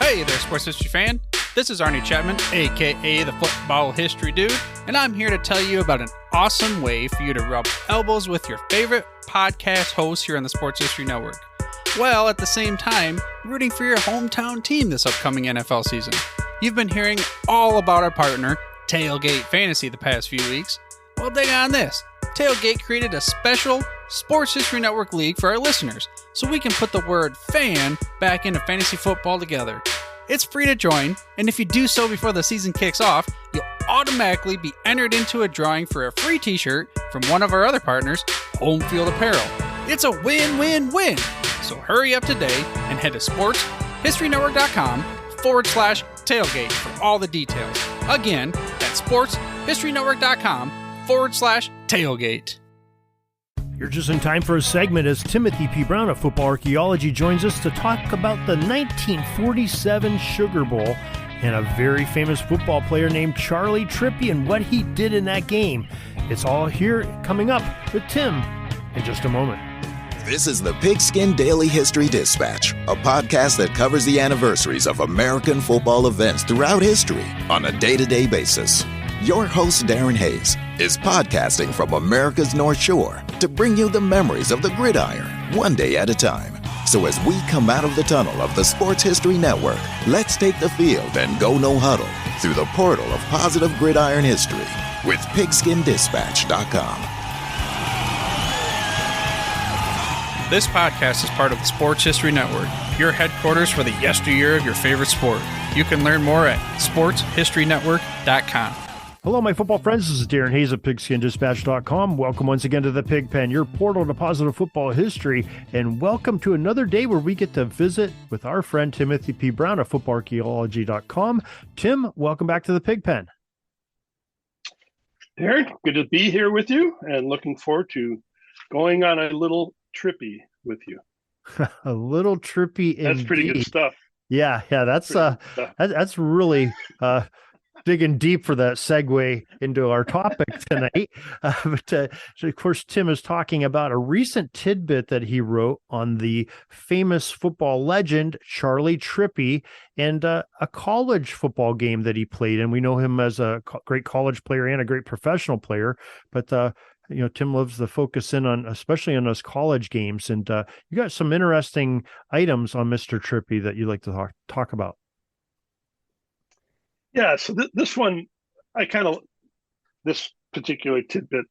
Hey there, sports history fan. This is Arnie Chapman, aka the Football History Dude, and I'm here to tell you about an awesome way for you to rub elbows with your favorite podcast hosts here on the Sports History Network, while at the same time rooting for your hometown team this upcoming NFL season. You've been hearing all about our partner, Tailgate Fantasy, the past few weeks. Well, dig on this. Tailgate created a special Sports History Network league for our listeners, so we can put the word fan back into fantasy football together. It's free to join, and if you do so before the season kicks off, you'll automatically be entered into a drawing for a free t-shirt from one of our other partners, Home Field Apparel. It's a win-win-win! So hurry up today and head to sportshistorynetwork.com/tailgate for all the details. Again, that's sportshistorynetwork.com/tailgate. You're just in time for a segment as Timothy P. Brown of Football Archaeology joins us to talk about the 1947 Sugar Bowl and a very famous football player named Charley Trippi and what he did in that game. It's all here coming up with Tim in just a moment. This is the Pigskin Daily History Dispatch, a podcast that covers the anniversaries of American football events throughout history on a day-to-day basis. Your host, Darren Hayes, is podcasting from America's North Shore to bring you the memories of the gridiron, one day at a time. So as we come out of the tunnel of the Sports History Network, let's take the field and go no huddle through the portal of positive gridiron history with pigskindispatch.com. This podcast is part of the Sports History Network, your headquarters for the yesteryear of your favorite sport. You can learn more at sportshistorynetwork.com. Hello, my football friends. This is Darren Hayes of pigskindispatch.com. Welcome once again to the Pig Pen, your portal to positive football history, and welcome to another day where we get to visit with our friend Timothy P. Brown of footballarchaeology.com. Tim, welcome back to the Pig Pen. Darren, good to be here with you, and looking forward to going on a little trippy with you. A little trippy indeed. That's pretty good stuff. Yeah, that's really digging deep for that segue into our topic tonight. So of course, Tim is talking about a recent tidbit that he wrote on the famous football legend, Charley Trippi, and a college football game that he played. And we know him as a great college player and a great professional player. But, Tim loves to focus in on, especially on those college games. And you got some interesting items on Mr. Trippi that you'd like to talk about. Yeah, so this one, this particular tidbit,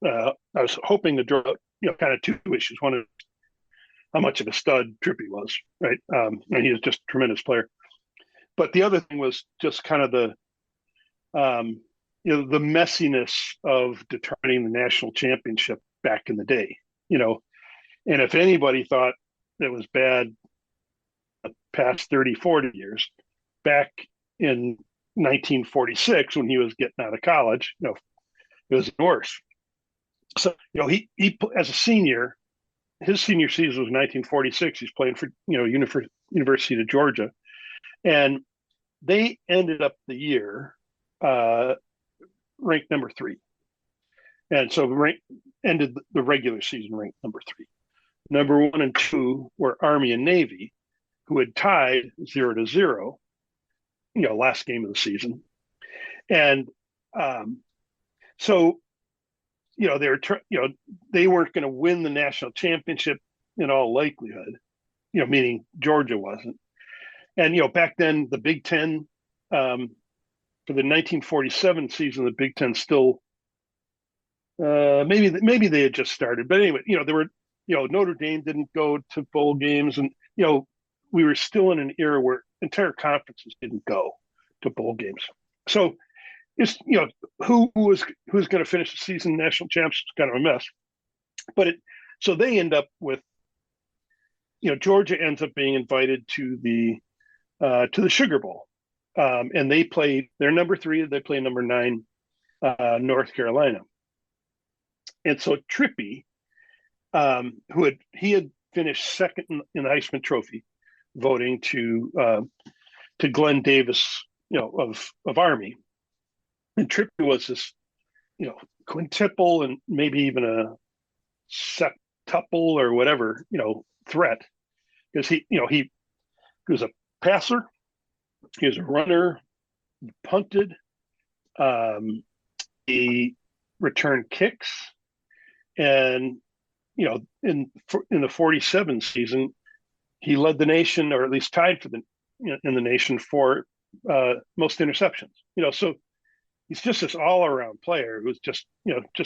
I was hoping to draw out, kind of two issues. One is how much of a stud Trippi was, right? And he was just a tremendous player. But the other thing was just kind of the messiness of determining the national championship back in the day, And if anybody thought it was bad the past 30, 40 years, back in 1946 when he was getting out of college, it was worse. So, he as a senior, his senior season was 1946. He's playing for, University of Georgia. And they ended up the year ranked number 3. And so ended the regular season ranked number 3. Number 1 and 2 were Army and Navy, who had tied 0-0, last game of the season. And so, they were, they weren't going to win the national championship in all likelihood, meaning Georgia wasn't. And, back then the Big Ten, for the 1947 season, the Big Ten still, maybe they had just started, but anyway, there were, Notre Dame didn't go to bowl games, and we were still in an era where entire conferences didn't go to bowl games. So it's, who's going to finish the season national champs is kind of a mess. But so they end up with, Georgia ends up being invited to the Sugar Bowl. And they're number 3, they play number 9, North Carolina. And so Trippi, he had finished second in the Heisman Trophy voting to Glenn Davis, of Army. And Trippi was this, quintuple and maybe even a septuple or whatever, threat, because he was a passer, He was a runner, punted, he returned kicks, and in the 47 season, he led the nation, or at least tied for in the nation for most interceptions. So he's just this all around player who's just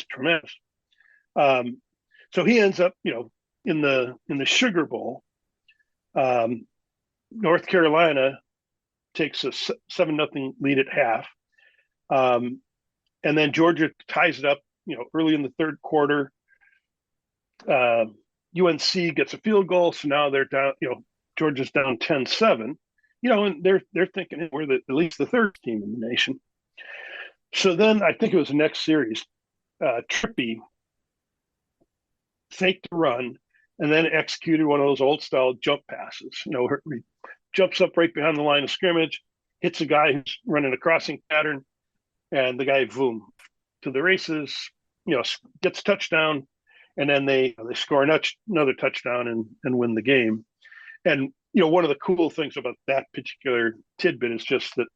tremendous. So he ends up in the Sugar Bowl. North Carolina takes a 7-0 lead at half. And then Georgia ties it up, early in the third quarter. UNC gets a field goal, so now they're down. Georgia's down 10-7. And they're thinking we're at least the third team in the nation. So then I think it was the next series. Trippi faked the run and then executed one of those old style jump passes. He jumps up right behind the line of scrimmage, hits a guy who's running a crossing pattern, and the guy, boom, to the races, gets a touchdown, and then they score another touchdown and win the game. And, one of the cool things about that particular tidbit is just that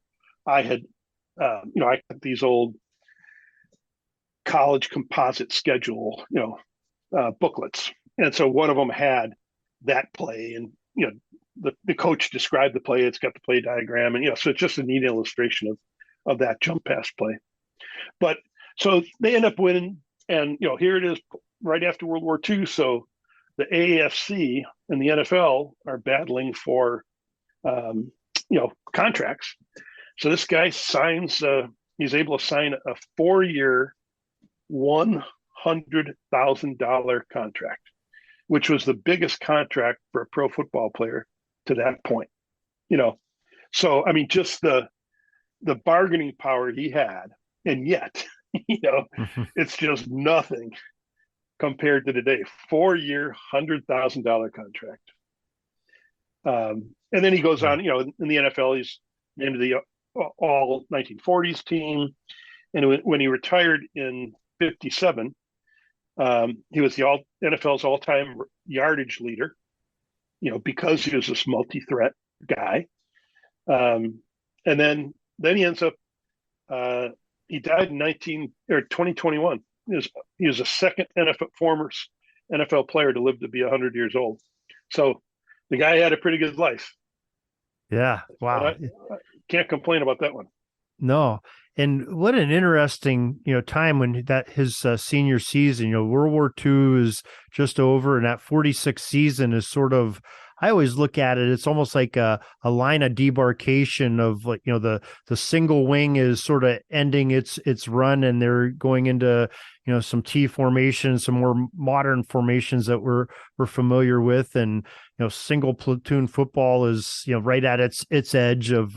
I had, I got these old college composite schedule, booklets. And so one of them had that play, and, the coach described the play. It's got the play diagram, and, so it's just a neat illustration of that jump pass play. But so they end up winning, and here it is right after World War II. So the AAFC and the NFL are battling for contracts. So this guy signs he's able to sign a 4-year $100,000 contract, which was the biggest contract for a pro football player to that point. So I mean, just the bargaining power he had, and yet it's just nothing compared to today. 4-year $100,000 contract. And then he goes on, in the NFL, he's named the all 1940s team. And when he retired in 57, he was the NFL's all-time yardage leader, because he was this multi-threat guy. And then he ends up, he died in 2021. He was the second former NFL player to live to be 100 years old. So the guy had a pretty good life. Yeah. Wow. I can't complain about that one. No. And what an interesting, time when his senior season, World War II is just over, and that 46th season is sort of, I always look at it, it's almost like a line of demarcation of, like, the single wing is sort of ending its run, and they're going into, some T formations, some more modern formations that we're familiar with. And, single platoon football is, right at its edge of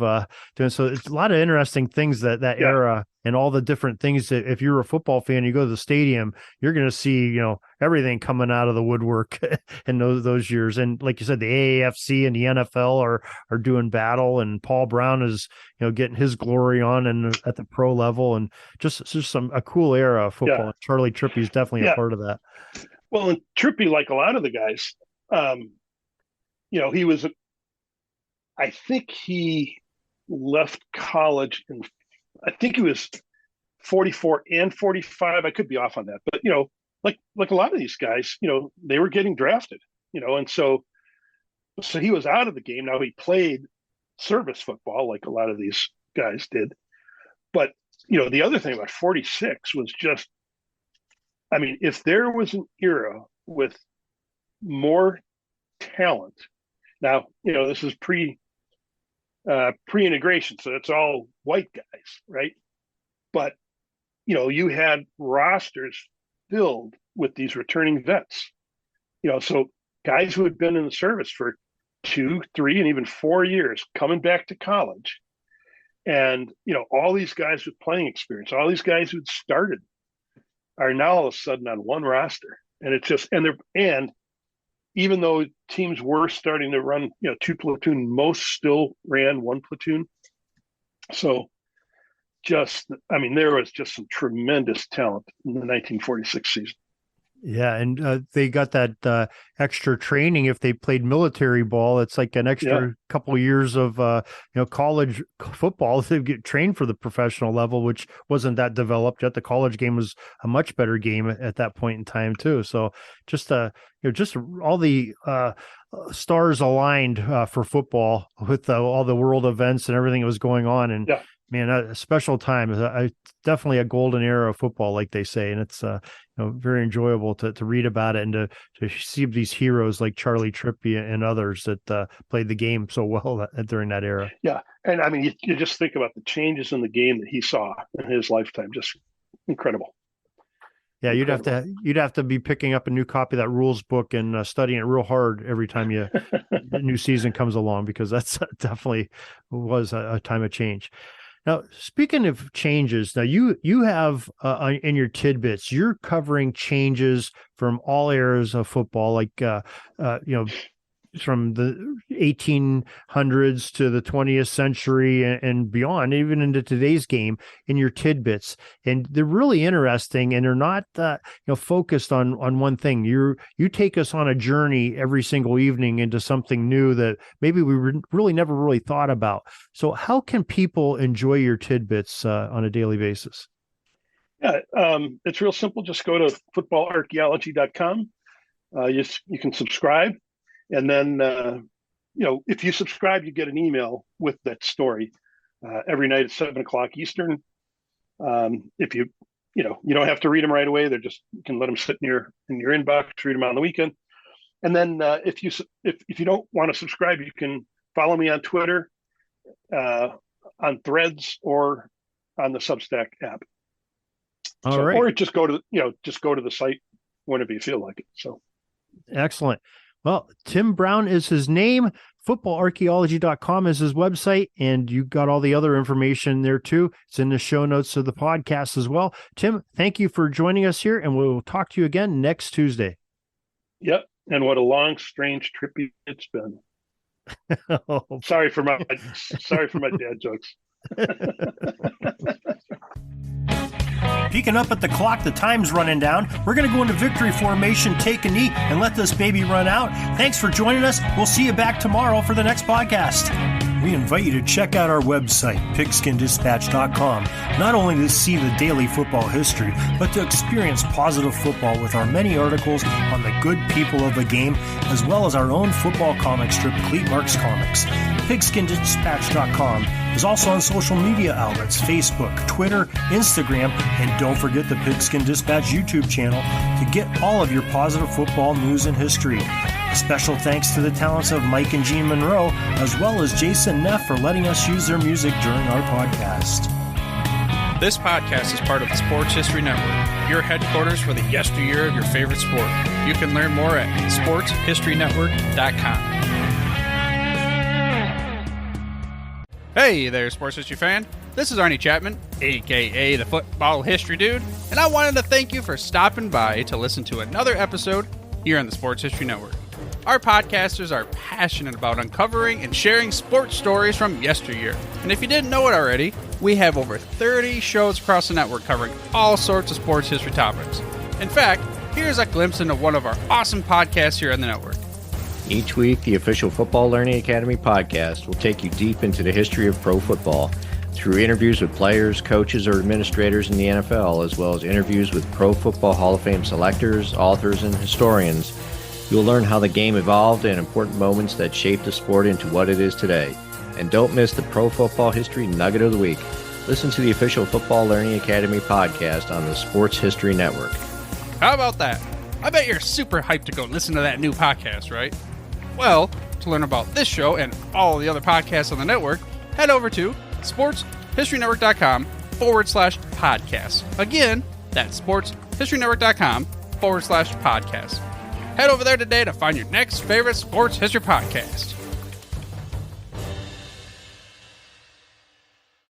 doing. So it's a lot of interesting things that era, and all the different things that, if you're a football fan, you go to the stadium, you're going to see, everything coming out of the woodwork in those years. And like you said, the AAFC and the NFL are doing battle, and Paul Brown is, getting his glory on and at the pro level, and just a cool era of football. Yeah. Charley Trippi is definitely a part of that. Well, and Trippi, like a lot of the guys, he was, I think he left college and I think he was 44 and 45. I could be off on that, but like a lot of these guys, they were getting drafted, and so he was out of the game. Now he played service football like a lot of these guys did, but the other thing about 46 was just, I mean, if there was an era with more talent, now this is pre-integration, so it's all white guys, right? But you had rosters filled with these returning vets, so guys who had been in the service for 2, 3, and even 4 years coming back to college, and all these guys with playing experience, all these guys who'd started, are now all of a sudden on one roster. And it's just, and even though teams were starting to run 2 platoon, most still ran 1 platoon. So just, I mean, there was just some tremendous talent in the 1946 season. Yeah, and they got that extra training if they played military ball. It's like an extra couple of years of college football to get trained for the professional level, which wasn't that developed yet. The college game was a much better game at that point in time too. So just just all the stars aligned for football with all the world events and everything that was going on. And man, a special time. Definitely a golden era of football, like they say, and it's very enjoyable to read about it and to see these heroes like Charley Trippi and others that played the game so well during that era. Yeah, and I mean, you just think about the changes in the game that he saw in his lifetime, just incredible. Yeah, you'd have to be picking up a new copy of that rules book and studying it real hard every time the new season comes along, because that's definitely was a time of change. Now, speaking of changes, now you have in your tidbits, you're covering changes from all eras of football, like from the 1800s to the 20th century and beyond, even into today's game in your tidbits. And they're really interesting, and they're not focused on one thing. You take us on a journey every single evening into something new that maybe we really never really thought about. So how can people enjoy your tidbits on a daily basis? Yeah, it's real simple. Just go to footballarchaeology.com. You can subscribe. And then, if you subscribe, you get an email with that story every night at 7:00 Eastern. If you don't have to read them right away. You can let them sit in your inbox, read them on the weekend. And then if you don't want to subscribe, you can follow me on Twitter, on Threads, or on the Substack app. Right. Or just go to the site whenever you feel like it. So excellent. Well, Tim Brown is his name. Footballarchaeology.com is his website, and you got all the other information there too. It's in the show notes of the podcast as well. Tim, thank you for joining us here, and we'll talk to you again next Tuesday. Yep. And what a long, strange trip it's been. Sorry for my dad jokes. Peeking up at the clock, the time's running down. We're going to go into victory formation, take a knee, and let this baby run out. Thanks for joining us. We'll see you back tomorrow for the next podcast. We invite you to check out our website, pigskindispatch.com, not only to see the daily football history, but to experience positive football with our many articles on the good people of the game, as well as our own football comic strip, Cleat Marks Comics. Pigskindispatch.com is also on social media outlets, Facebook, Twitter, Instagram, and don't forget the Pigskin Dispatch YouTube channel to get all of your positive football news and history. A special thanks to the talents of Mike and Jean Monroe, as well as Jason Neff for letting us use their music during our podcast. This podcast is part of the Sports History Network, your headquarters for the yesteryear of your favorite sport. You can learn more at sportshistorynetwork.com. Hey there, sports history fan. This is Arnie Chapman, a.k.a. the Football History Dude, and I wanted to thank you for stopping by to listen to another episode here on the Sports History Network. Our podcasters are passionate about uncovering and sharing sports stories from yesteryear. And if you didn't know it already, we have over 30 shows across the network covering all sorts of sports history topics. In fact, here's a glimpse into one of our awesome podcasts here on the network. Each week, the official Football Learning Academy podcast will take you deep into the history of pro football through interviews with players, coaches, or administrators in the NFL, as well as interviews with Pro Football Hall of Fame selectors, authors, and historians. You'll learn how the game evolved and important moments that shaped the sport into what it is today. And don't miss the Pro Football History Nugget of the Week. Listen to the official Football Learning Academy podcast on the Sports History Network. How about that? I bet you're super hyped to go listen to that new podcast, right? Well, to learn about this show and all the other podcasts on the network, head over to sportshistorynetwork.com/podcast. Again, that's sportshistorynetwork.com/podcast. Head over there today to find your next favorite sports history podcast.